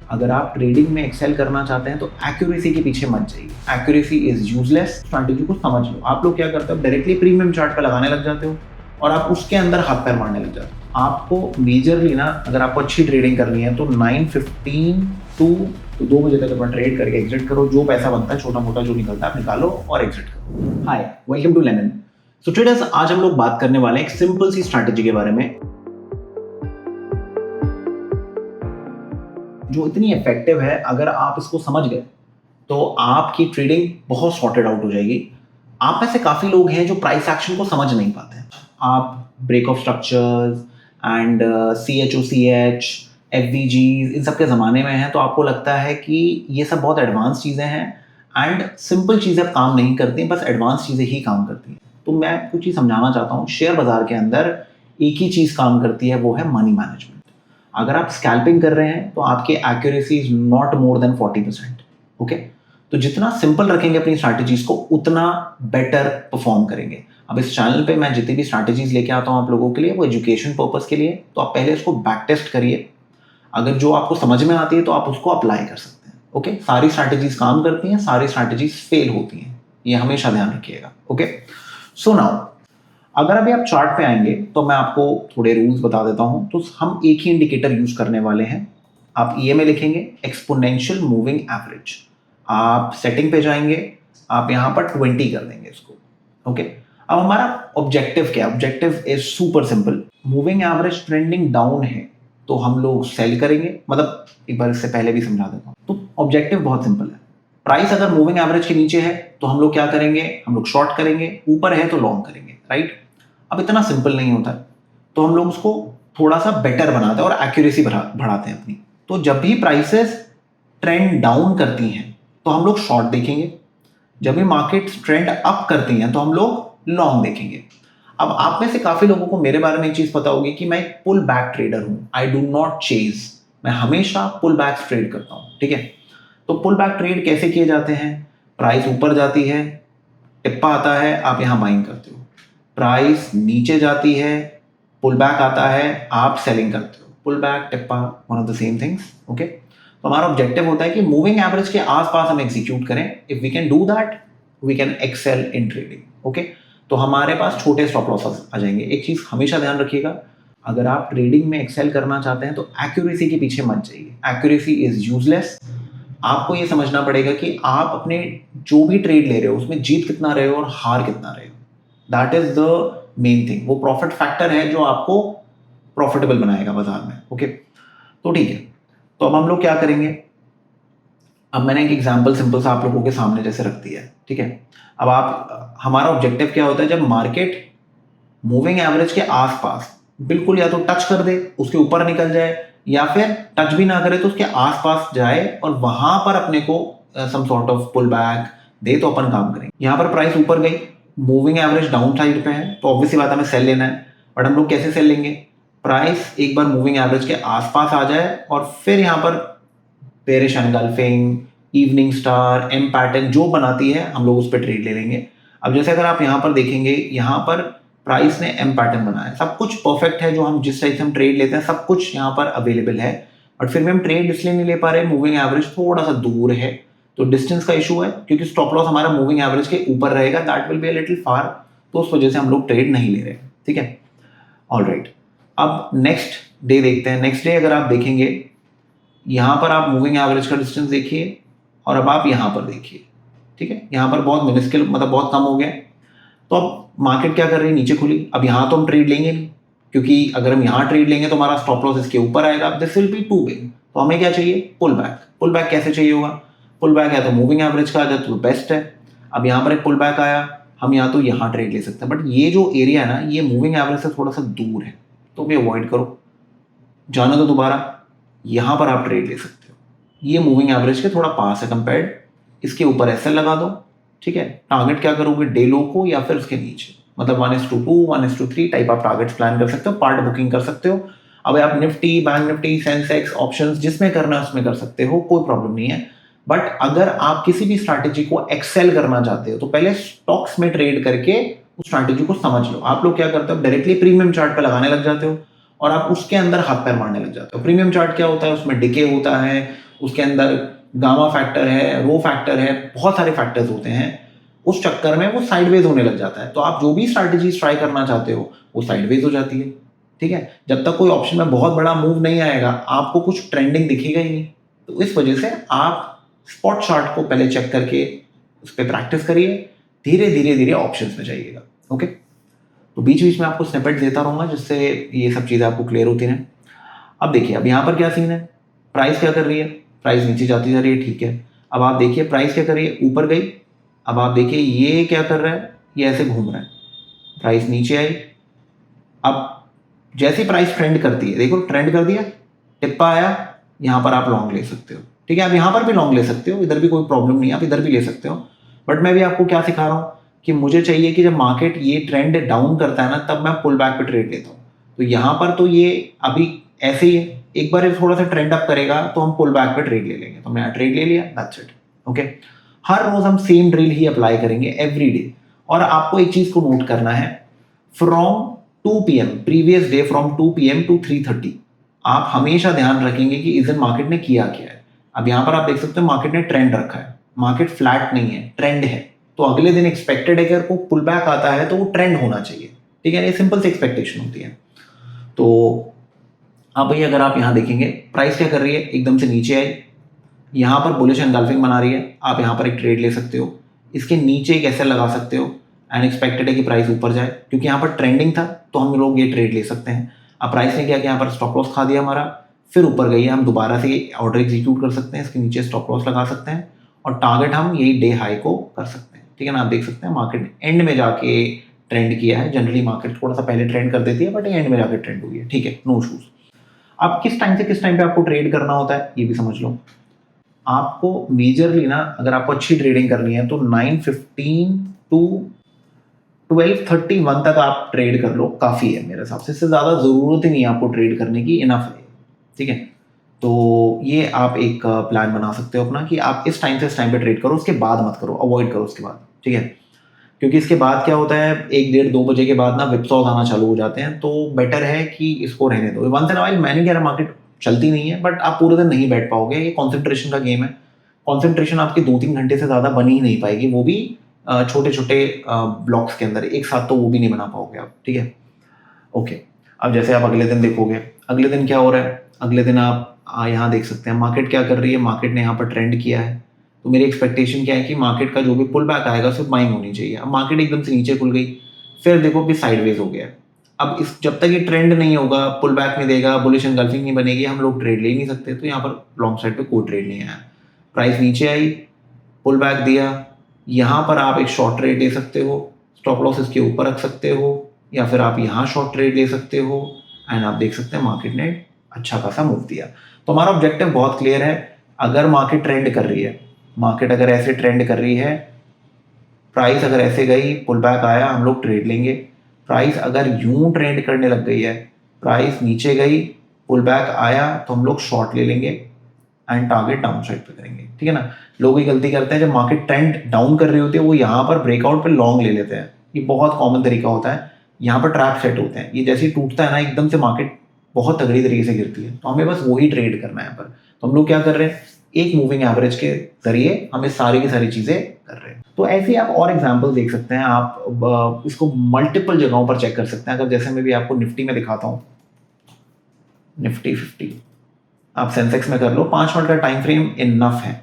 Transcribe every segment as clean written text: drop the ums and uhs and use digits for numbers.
अगर आप ट्रेडिंग में एक्सेल करना चाहते हैं तो एक्यूरेसी के पीछे मत जाइए। Accuracy is useless. स्ट्रैटेजी को समझ लो। आप लोग क्या करते हो, डायरेक्टली प्रीमियम चार्ट पे लगाने लग जाते हो और आप उसके अंदर हाथ पैर मारने लग जाते हो। आपको मेजरली ना, अगर आपको अच्छी ट्रेडिंग करनी है तो 9:15 टू 2 बजे तक अपना ट्रेड करके एग्जिट करो। जो पैसा बनता है छोटा मोटा जो निकलता है आप निकालो और एग्जिट करो। हाय, welcome to lemon. So traders, आज हम लोग बात करने वाले हैं एक सिंपल सी स्ट्रैटेजी के बारे में जो इतनी इफेक्टिव है। अगर आप इसको समझ गए तो आपकी ट्रेडिंग बहुत सॉर्टेड आउट हो जाएगी। आप में से काफ़ी लोग हैं जो प्राइस एक्शन को समझ नहीं पाते हैं। आप break of structures and CHOCH, FVGs इन सब के ज़माने में हैं, तो आपको लगता है कि ये सब बहुत एडवांस चीज़ें हैं एंड सिंपल चीज़ें काम नहीं करती, बस एडवांस चीज़ें ही काम करती हैं। तो मैं कुछ चीज़ समझाना चाहता हूँ। शेयर बाजार के अंदर एक ही चीज़ काम करती है, वो है मनी मैनेजमेंट। अगर आप स्कैल्पिंग कर रहे हैं तो आपकी accuracy is not more than 40%। Okay, तो जितना सिंपल रखेंगे अपनी स्ट्रैटेजीज को उतना बेटर परफॉर्म करेंगे। अब इस चैनल पे मैं जितनी भी स्ट्रैटेजीज लेके आता हूँ आप लोगों के लिए, वो एजुकेशन पर्पस के लिए, तो आप पहले इसको बैक टेस्ट करिए। अगर जो आपको समझ में आती है तो आप उसको अप्लाई कर सकते हैं। ओके, सारी स्ट्रैटेजीज काम करती हैं, सारी स्ट्रैटेजीज फेल होती हैं, ये हमेशा ध्यान रखिएगा। ओके, सो नाउ अगर अभी आप चार्ट पे आएंगे तो मैं आपको थोड़े रूल्स बता देता हूं। तो हम एक ही इंडिकेटर यूज करने वाले हैं। आप EMA लिखेंगे, एक्सपोनेंशियल मूविंग एवरेज। आप सेटिंग पे जाएंगे, आप यहां पर 20 कर देंगे इसको। ओके, अब हमारा ऑब्जेक्टिव क्या है? Objective is super simple. Moving average trending down है तो हम लोग सेल करेंगे। मतलब एक बार इससे पहले भी समझा देता हूं। तो ऑब्जेक्टिव बहुत सिंपल है। प्राइस अगर मूविंग एवरेज के नीचे है तो हम लोग क्या करेंगे? हम लोग शॉर्ट करेंगे। ऊपर है तो लॉन्ग करेंगे, राइट? अब इतना सिंपल नहीं होता है, तो हम लोग उसको थोड़ा सा बेटर बनाते हैं और एक्यूरेसी बढ़ाते हैं अपनी। तो जब भी प्राइसेस ट्रेंड डाउन करती हैं तो हम लोग शॉर्ट देखेंगे। जब भी मार्केट ट्रेंड अप करती हैं तो हम लोग लॉन्ग देखेंगे। अब आप में से काफी लोगों को मेरे बारे में एक चीज पता होगी कि मैं एक पुल बैक ट्रेडर हूं। I do not chase. मैं हमेशा पुल बैक ट्रेड करता हूं, ठीक है? तो पुल बैक ट्रेड कैसे किए जाते हैं? प्राइस ऊपर जाती है, टिप्पा आता है, आप यहां बाइंग करते हो। प्राइस नीचे जाती है, पुल बैक आता है, आप सेलिंग करते हो। पुल बैक, टिप्पा, one of the same things. Okay, तो हमारा ऑब्जेक्टिव होता है कि मूविंग एवरेज के आसपास हम एग्जीक्यूट करें। If we can do that we can excel in trading. Okay, तो हमारे पास छोटे स्टॉप लॉसेस आ जाएंगे। एक चीज हमेशा ध्यान रखिएगा, अगर आप ट्रेडिंग में एक्सेल करना चाहते हैं तो एक्यूरेसी के पीछे मत जाइए। Accuracy is useless. आपको ये समझना पड़ेगा कि आप अपने जो भी ट्रेड ले रहे हो उसमें जीत कितना रहे हो और हार कितना रहे हो। That is the main thing. वो प्रॉफिट फैक्टर है जो आपको प्रॉफिटेबल बनाएगा बाजार में। ओके, तो ठीक है। तो अब हम लोग क्या करेंगे? अब मैंने एक एग्जांपल सिंपल सा आप लोगों के सामने जैसे रख दिया है, ठीक है? अब हमारा ऑब्जेक्टिव क्या होता है? जब मार्केट मूविंग एवरेज के आसपास बिल्कुल या तो टच कर दे, उसके ऊपर निकल जाए, या फिर टच भी ना करे तो उसके आसपास जाए और वहां पर अपने को some sort of pull back दे, तो अपन काम करेंगे। यहां पर प्राइस ऊपर गई, मूविंग एवरेज डाउन साइड पे है, तो ऑब्वियसली बात है हमें सेल लेना है। बट हम लोग कैसे सेल लेंगे? प्राइस एक बार मूविंग एवरेज के आसपास आ जाए और फिर यहाँ पर bearish engulfing, evening star, M pattern जो बनाती है हम लोग उस पर ट्रेड ले लेंगे। अब जैसे अगर आप यहाँ पर देखेंगे, यहाँ पर प्राइस ने एम पैटर्न बनाया, सब कुछ परफेक्ट है। जो हम जिस टाइप से हम ट्रेड लेते हैं सब कुछ यहाँ पर अवेलेबल है, बट फिर भी हम ट्रेड इसलिए नहीं ले पा रहे, मूविंग एवरेज थोड़ा सा दूर है। तो डिस्टेंस का इशू है, क्योंकि स्टॉप लॉस हमारा मूविंग एवरेज के ऊपर रहेगा, that will be a little far, तो उस वजह से हम लोग ट्रेड नहीं ले रहे। ठीक है, ऑलराइट। अब नेक्स्ट डे देखते हैं। नेक्स्ट डे अगर आप देखेंगे, यहाँ पर आप मूविंग एवरेज का डिस्टेंस देखिए और अब आप यहाँ पर देखिए, ठीक है? यहाँ पर बहुत मिनिस्किल, मतलब बहुत कम हो गया। तो अब मार्केट क्या कर रही है? नीचे खुली। अब यहाँ तो हम ट्रेड लेंगे नहीं, क्योंकि अगर हम यहाँ ट्रेड लेंगे तो हमारा स्टॉप लॉस इसके ऊपर आएगा, this will be too big. तो हमें क्या चाहिए? Pull back. पुल बैक कैसे चाहिए होगा? पुल बैक है तो मूविंग एवरेज का आ जाए तो बेस्ट है। अब यहाँ पर एक पुल बैक आया, हम यहाँ तो यहाँ ट्रेड ले सकते हैं, बट ये जो एरिया है ना, ये मूविंग एवरेज से थोड़ा सा दूर है, तो भी अवॉइड करो। जाना तो दोबारा यहाँ पर आप ट्रेड ले सकते हो, ये मूविंग एवरेज के थोड़ा पास है कंपेयर्ड, इसके ऊपर एसएल लगा दो। ठीक है, टारगेट क्या करोगे? डे लो को या फिर उसके नीचे, मतलब 1:2, 1:3 टाइप आप टारगेट्स प्लान कर सकते हो, पार्ट बुकिंग कर सकते हो। अब आप Nifty, bank Nifty, Sensex, options जिसमें करना है उसमें कर सकते हो, कोई प्रॉब्लम नहीं है। बट अगर आप किसी भी स्ट्रैटेजी को एक्सेल करना चाहते हो तो पहले स्टॉक्स में ट्रेड करके उस स्ट्रैटेजी को समझ लो। आप लोग क्या करते हो? डायरेक्टली प्रीमियम चार्ट पे लगाने लग जाते हो और आप उसके अंदर हाथ पैर मारने लग जाते हो। प्रीमियम चार्ट क्या होता है? उसमें डिके होता है, उसके अंदर गामा फैक्टर है, रो फैक्टर है, बहुत सारे फैक्टर्स होते हैं। उस चक्कर में वो साइडवेज होने लग जाता है। तो आप जो भी स्ट्रैटेजीज ट्राई करना चाहते हो वो साइडवेज हो जाती है। ठीक है, जब तक कोई ऑप्शन में बहुत बड़ा मूव नहीं आएगा आपको कुछ ट्रेंडिंग दिखेगा ही नहीं। तो इस वजह से आप स्पॉट चार्ट को पहले चेक करके उस पर प्रैक्टिस करिए, धीरे धीरे धीरे ऑप्शंस में जाइएगा। ओके, तो बीच बीच में आपको स्निपेट देता रहूंगा जिससे ये सब चीज़ें आपको क्लियर होती रहें। अब देखिए, अब यहाँ पर क्या सीन है, प्राइस क्या कर रही है, प्राइस नीचे जाती जा रही है। ठीक है, अब आप देखिए प्राइस क्या कर रही है, ऊपर गई। अब आप देखिए ये क्या कर रहा है, ये ऐसे घूम रहा है, प्राइस नीचे आई। अब जैसी प्राइस ट्रेंड करती है, देखो ट्रेंड कर दिया, टिप्पा आया, यहाँ पर आप लॉन्ग ले सकते हो। ठीक है, आप यहाँ पर भी लॉन्ग ले सकते हो, इधर भी कोई प्रॉब्लम नहीं है, आप इधर भी ले सकते हो। बट मैं भी आपको क्या सिखा रहा हूँ कि मुझे चाहिए कि जब मार्केट ये ट्रेंड डाउन करता है ना, तब मैं पुल बैक पे ट्रेड लेता हूँ। तो यहाँ पर तो ये अभी ऐसे ही है, एक बार थोड़ा सा ट्रेंड अप करेगा तो हम पुल बैक पे ट्रेड ले लेंगे। तो हमने ट्रेड ले लिया, दैट्स इट। ओके, हर रोज हम सेम ड्रिल ही अप्लाई करेंगे एवरी डे। और आपको एक चीज को नोट करना है, from 2 PM previous day, from 2 PM to 3:30 आप हमेशा ध्यान रखेंगे कि इस दिन मार्केट ने किया क्या है। अब यहाँ पर आप देख सकते हो मार्केट ने ट्रेंड रखा है, मार्केट फ्लैट नहीं है, ट्रेंड है। तो अगले दिन एक्सपेक्टेड अगर को पुल बैक आता है तो वो ट्रेंड होना चाहिए। ठीक है, ये सिंपल सी एक्सपेक्टेशन होती है। तो अब भाई अगर आप यहाँ देखेंगे प्राइस क्या कर रही है, एकदम से नीचे आई, यहाँ पर बुलिश एनगल्फिंग बना रही है, आप यहाँ पर एक ट्रेड ले सकते हो। इसके नीचे एक ऐसे लगा सकते हो, एंड एक्सपेक्टेड है कि प्राइस ऊपर जाए, क्योंकि यहाँ पर ट्रेंडिंग था तो हम लोग ये ट्रेड ले सकते हैं। अब प्राइस ने क्या किया, यहाँ पर स्टॉप लॉस खा दिया हमारा, फिर ऊपर गई है, हम दोबारा से ऑर्डर एग्जीक्यूट कर सकते हैं, इसके नीचे स्टॉप लॉस लगा सकते हैं और टारगेट हम यही डे हाई को कर सकते हैं। ठीक है ना, आप देख सकते हैं मार्केट एंड में जाके ट्रेंड किया है। जनरली मार्केट थोड़ा सा पहले ट्रेंड कर देती है, बट एंड में जाके ट्रेंड हुई है। ठीक है, नो इशूज। अब किस टाइम से किस टाइम पे आपको ट्रेड करना होता है ये भी समझ लो। आपको मेजरली ना, अगर आपको अच्छी ट्रेडिंग करनी है तो 9:15 टू 12:31 तक आप ट्रेड कर लो, काफ़ी है मेरे हिसाब से। इससे ज़्यादा ज़रूरत ही नहीं है आपको ट्रेड करने की, इनफ है। ठीक है, तो ये आप एक प्लान बना सकते हो अपना कि आप इस टाइम से इस टाइम पे ट्रेड करो, उसके बाद मत करो, अवॉइड करो उसके बाद। ठीक है, क्योंकि इसके बाद क्या होता है, 1, 1:30, 2 बजे के बाद ना विपसॉज आना चालू हो जाते हैं। तो बेटर है कि इसको रहने दो। वंस इन अ व्हाइल, मैं नहीं कह रहा मार्केट चलती नहीं है, बट आप पूरे दिन नहीं बैठ पाओगे। ये कॉन्सेंट्रेशन का गेम है, कॉन्सेंट्रेशन आपकी 2-3 घंटे से ज़्यादा बनी ही नहीं पाएगी, वो भी छोटे छोटे ब्लॉक्स के अंदर। एक साथ तो वो भी नहीं बना पाओगे आप। ठीक है, ओके। अब जैसे आप अगले दिन देखोगे, अगले दिन क्या हो रहा है, अगले दिन आप यहाँ देख सकते हैं मार्केट क्या कर रही है। मार्केट ने यहाँ पर ट्रेंड किया है, तो मेरी एक्सपेक्टेशन क्या है कि मार्केट का जो भी पुल बैक आएगा सिर्फ बाइंग होनी चाहिए। अब मार्केट एकदम से नीचे खुल गई, फिर देखो कि साइडवेज हो गया। अब इस जब तक ये ट्रेंड नहीं होगा, पुल बैक नहीं देगा, बुलिश एनगल्फिंग नहीं बनेगी, हम लोग ट्रेड ले ही नहीं सकते। तो यहाँ पर लॉन्ग साइड पे कोई ट्रेड नहीं आया। प्राइस नीचे आई, पुल बैक दिया, यहाँ पर आप एक शॉर्ट ट्रेड ले सकते हो, स्टॉप लॉस इसके ऊपर रख सकते हो, या फिर आप यहाँ शॉर्ट ट्रेड ले सकते हो। एंड आप देख सकते हैं मार्केट ने अच्छा खासा मूव दिया। तो हमारा ऑब्जेक्टिव बहुत क्लियर है, अगर मार्केट ट्रेंड कर रही है, मार्केट अगर ऐसे ट्रेंड कर रही है, प्राइस अगर ऐसे गई, पुल बैक आया, हम लोग ट्रेड लेंगे। प्राइस अगर यूं ट्रेंड करने लग गई है, प्राइस नीचे गई, पुल बैक आया, तो हम लोग शॉर्ट ले लेंगे एंड टारगेट डाउन साइड पे करेंगे। ठीक है ना, लोग ये गलती करते हैं, जब मार्केट ट्रेंड डाउन कर रही होती है वो यहाँ पर ब्रेकआउट पे लॉन्ग ले लेते हैं। ये बहुत कॉमन तरीका होता है, यहाँ पर ट्रैप सेट होते हैं। ये जैसे ही टूटता है ना, एकदम से मार्केट बहुत तगड़ी तरीके से गिरती है, तो हमें बस वही ट्रेड करना है यहाँ पर। तो हम लोग क्या कर रहे हैं, एक मूविंग एवरेज के जरिए हमें सारी की सारी चीजें कर रहे हैं। तो ऐसे ही आप और एग्जाम्पल देख सकते हैं, आप इसको मल्टीपल जगहों पर चेक कर सकते हैं। अगर जैसे मैं भी आपको निफ्टी में दिखाता हूँ, निफ्टी 50 आप सेंसेक्स में कर लो, 5 मिनट का टाइम फ्रेम इनफ है।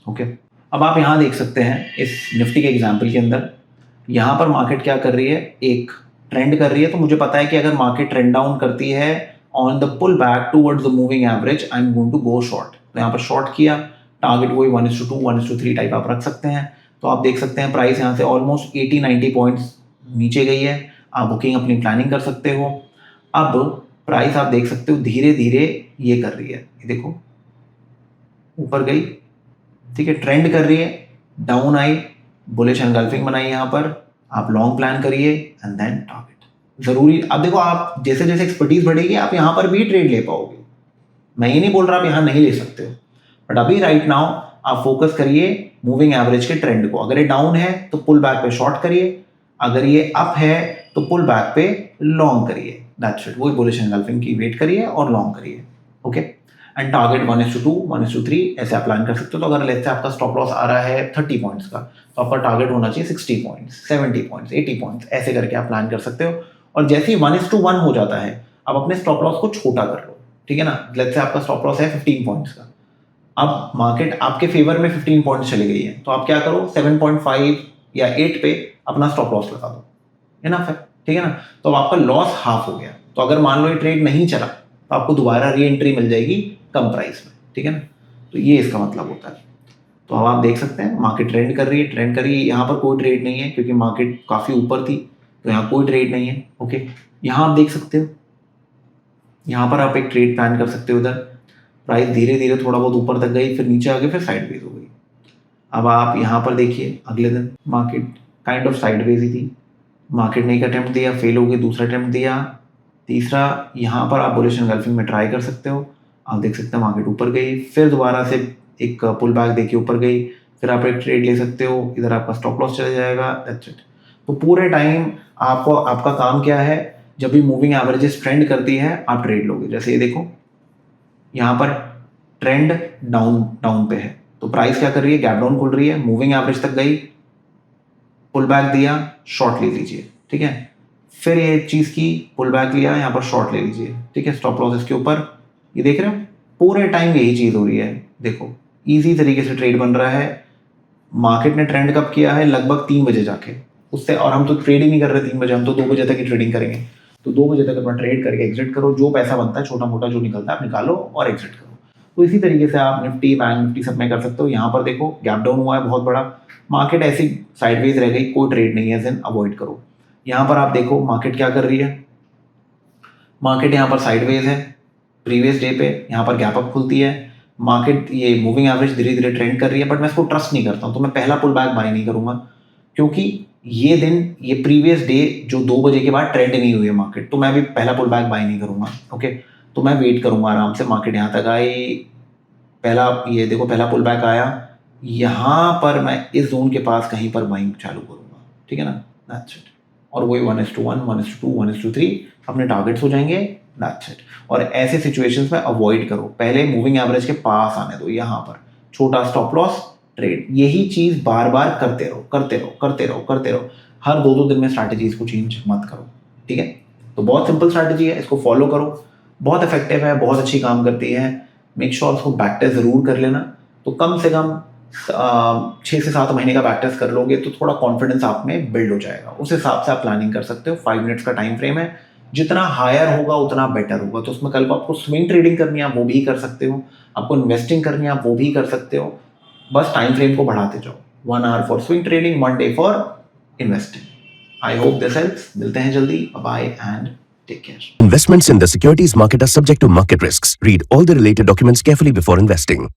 ओके, अब आप यहाँ देख सकते हैं इस निफ्टी के एग्जाम्पल के अंदर, यहाँ पर मार्केट क्या कर रही है, एक ट्रेंड कर रही है। तो मुझे पता है कि अगर मार्केट ट्रेंड डाउन करती है on the pull back towards the moving average, I am going to go short. तो यहाँ पर शॉर्ट किया, टारगेट वही 1:2, 1:3 टाइप आप रख सकते हैं। तो आप देख सकते हैं प्राइस यहाँ से ऑलमोस्ट 80-90 पॉइंट्स नीचे गई है। आप बुकिंग अपनी प्लानिंग कर सकते हो। अब प्राइस आप देख सकते हो धीरे धीरे ये कर रही है, ये देखो ऊपर गई, ठीक है, ट्रेंड कर रही है, डाउन आई, बुलिश एनगल्फिंग बनाई, यहाँ पर आप लॉन्ग प्लान करिए एंड देन टारगेट जरूरी। अब देखो, आप जैसे जैसे एक्सपर्टीज बढ़ेगी आप यहाँ पर भी ट्रेड ले पाओगे। मैं ये नहीं बोल रहा आप यहाँ नहीं ले सकते हो, बट अभी राइट नाउ आप फोकस करिए मूविंग एवरेज के ट्रेंड को। अगर ये डाउन है तो पुल बैक पे शॉर्ट करिए, अगर ये अप है तो पुल बैक पे लॉन्ग करिए। दैट्स इट, वही बुलिश एनगल्फिंग की वेट करिए और लॉन्ग करिए। ओके, एंड टारगेट 1:2, 1:3 ऐसे आप प्लान कर सकते हो। तो अगर लेट्स से आपका स्टॉप लॉस आ रहा है 30 पॉइंट्स का, तो आपका टारगेट होना चाहिए 60 पॉइंट्स, 70 पॉइंट्स, 80 पॉइंट्स, ऐसे करके आप प्लान कर सकते हो। और जैसे ही 1:1 हो जाता है, आप अपने स्टॉप लॉस को छोटा कर लो, ठीक है ना। लेट्स से आपका स्टॉप लॉस है 15 पॉइंट्स का, अब मार्केट आपके फेवर में 15 पॉइंट्स चली गई है, तो आप क्या करो, 7.5 या 8 पे अपना स्टॉप लॉस लगा दो, इनफ है, ठीक है ना। तो अब आपका लॉस हाफ हो गया। तो अगर मान लो ये ट्रेड नहीं चला, तो आपको दोबारा री एंट्री मिल जाएगी कम प्राइस में, ठीक है ना। तो ये इसका मतलब होता है। तो अब आप देख सकते हैं मार्केट ट्रेंड कर रही है, यहाँ पर कोई ट्रेड नहीं है क्योंकि मार्केट काफ़ी ऊपर थी, तो यहाँ कोई ट्रेड नहीं है। ओके, यहाँ आप देख सकते हो, यहाँ पर आप एक ट्रेड प्लान कर सकते हो। उधर प्राइस धीरे धीरे थोड़ा बहुत ऊपर तक गई, फिर नीचे आ गई, फिर साइडवेज हो गई। अब आप यहाँ पर देखिए, अगले दिन मार्केट काइंड ऑफ साइडवेज ही थी, मार्केट ने एक अटेम्प्ट दिया, फेल हो गई, दूसरा अटेम्प्ट दिया, तीसरा। यहाँ पर आप बुलिश एंगल्फिंग में ट्राई कर सकते हो। आप देख सकते हैं मार्केट ऊपर गई, फिर दोबारा से एक पुल बैक देखिए ऊपर गई, फिर आप एक ट्रेड ले सकते हो, इधर आपका स्टॉप लॉस चला जाएगा, दैट्स इट। तो पूरे टाइम आपको, आपका काम क्या है, जब भी मूविंग एवरेजेस ट्रेंड करती है आप ट्रेड लोगे। जैसे ये देखो, यहाँ पर ट्रेंड डाउन पे है, तो प्राइस क्या कर रही है, गैप डाउन खुल रही है, मूविंग एवरेज तक गई, पुल बैक दिया, शॉर्ट ले लीजिए, ठीक है। फिर ये चीज़ की, पुल बैक लिया, यहाँ पर शॉर्ट ले लीजिए, ठीक है। स्टॉप लॉस इसके ऊपर, ये देख रहे हो, पूरे टाइम यही चीज़ हो रही है। देखो इजी तरीके से ट्रेड बन रहा है। मार्केट ने ट्रेंड कब किया है, लगभग 3 बजे जाके, उससे, और हम तो ट्रेडिंग नहीं कर रहे 3 बजे, हम तो 2 बजे तक ही ट्रेडिंग करेंगे। तो 2 बजे तक अपना ट्रेड करके एग्जिट करो, जो पैसा बनता है छोटा मोटा जो निकलता है आप निकालो और एग्जिट करो। तो इसी तरीके से आप निफ्टी, बैंक निफ्टी सब में कर सकते हो। यहाँ पर देखो गैप डाउन हुआ है बहुत बड़ा, मार्केट ऐसी साइडवेज रह गई, कोई ट्रेड नहीं है, देन अवॉइड करो। यहाँ पर आप देखो मार्केट क्या कर रही है, मार्केट यहाँ पर साइडवेज है, प्रीवियस डे पे यहाँ पर गैप अप खुलती है, मार्केट ये मूविंग एवरेज धीरे धीरे ट्रेंड कर रही है, बट मैं इसको ट्रस्ट नहीं करता हूँ, तो मैं पहला पुल बैक बाय नहीं करूंगा, क्योंकि ये दिन, ये प्रीवियस डे जो 2 बजे के बाद ट्रेंड नहीं हुई है मार्केट, तो मैं भी पहला पुल बैक बाय नहीं करूंगा। ओके, तो मैं वेट करूंगा आराम से, मार्केट यहाँ तक आई, पहला ये देखो पहला पुल बैक आया, यहाँ पर मैं इस जोन के पास कहीं पर बाइंग चालू करूंगा, ठीक है ना, दैट्स इट। और वही 1:1, 1:2, 1:3 अपने टारगेट्स हो जाएंगे, दैट्स इट। और ऐसे सिचुएशंस में अवॉइड करो, पहले मूविंग एवरेज के पास आने दो, यहाँ पर छोटा स्टॉप लॉस ट्रेड, यही चीज बार बार करते रहो, करते रहो, करते रहो, करते रहो। हर 2-2 दिन में स्ट्रैटेजीज को चेंज मत करो, ठीक है। तो बहुत सिंपल स्ट्रैटेजी है, इसको फॉलो करो, बहुत इफेक्टिव है, बहुत अच्छी काम करती है। मेक श्योर उसको बैक टेस्ट जरूर कर लेना। तो कम से कम 6 से 7 महीने का बैक टेस्ट कर लोगे तो थोड़ा कॉन्फिडेंस आप में बिल्ड हो जाएगा, उस हिसाब से आप प्लानिंग कर सकते हो। 5 मिनट्स का टाइम फ्रेम है, जितना हायर होगा उतना बेटर होगा। तो उसमें कल को आपको स्विंग ट्रेडिंग करनी है आप वो भी कर सकते हो, आपको इन्वेस्टिंग करनी है आप वो भी कर सकते हो, बस टाइम फ्रेम को बढ़ाते जाओ। 1 hour for swing trading, 1 day for investing. I hope this helps. मिलते हैं जल्दी, bye and take care. Investments in the securities market are subject to market risks. Read all the related documents carefully before investing.